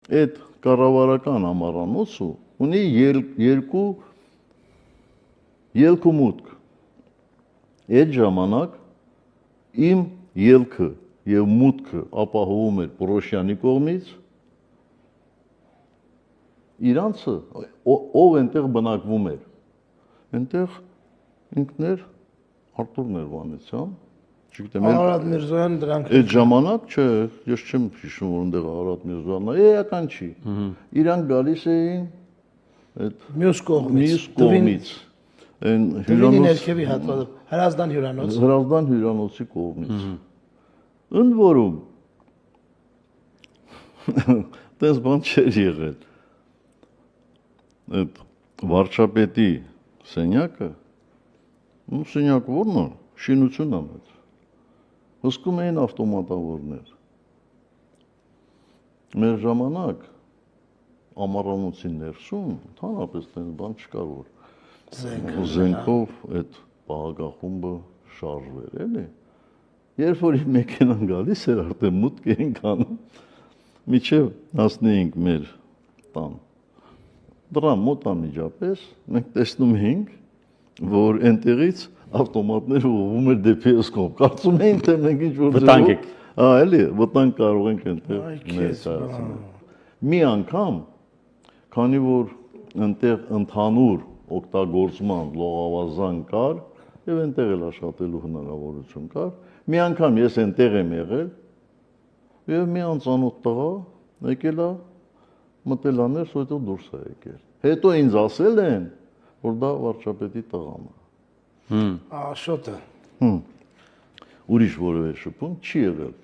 այդ կառավարական ամառանոցը ունի երկու ելքումուտք։ Այդ ժամանակ իմ ելքը եւ մուտքը ապահովում էր Պորոշյանի կողմից, իրանցը ով այնտեղ բնակվում էր, այնտեղ ինքներ Արտուր Ներվանեցյան, չգիտեմ, Արարատ Միրզոյան դրանք այդ ժամանակ չէ, ես չեմ հիշում, որ այնտեղ Արարատ Միրզոյանն է, էական չի։ Իրանք գալիս էին այդ մյուս կողմից, այն Դվինի ներքևի հատվածը, Հրազդան հյուրանոց։ Հրազդան հյուրանոցի կողմից։ Ընդ որում տես բան չէր եղել։ Այդ վարչապետի սենյակը, սենյակը որն է, շինությունն է մեծ, հսկում էին ավտոմատավորներ։ Մեր ժամանակ ամառանոցի ներսում ընդհանրապես տես բան չկար, որ զենքով այդ պահակախումբը շարժվեր, էլի։ Երբ որ մեքենան գալիս էր, արդեն մուտք էինք անում, միջև հասնեինք մեր տան։ Դրան մոտ անմիջապես մենք տեսնում էինք, որ այնտեղից ավտոմատներ ուղղվում էր դեպի Էսկոմ։ Կարծում էին, թե մենք ինչ-որ վտանգ եք։ Էլի, վտանգ կարող ենք այնտեղ ներկայացնել։ Մի անգամ, քանի որ այնտեղ ընդհանուր օգտագործման լողավազան կար եւ այնտեղ էլ աշխատելու հնարավորություն կար, մի անգամ ես այնտեղ եմ եղել եւ մի անծանոթ տղա եկել է մտել է ներս, հետո դուրս է եկել։ Հետո ինձ ասել են, որ դա վարչապետի տղան է։ Աշոտը։ Ուրիշ որևէ շփում չի եղել։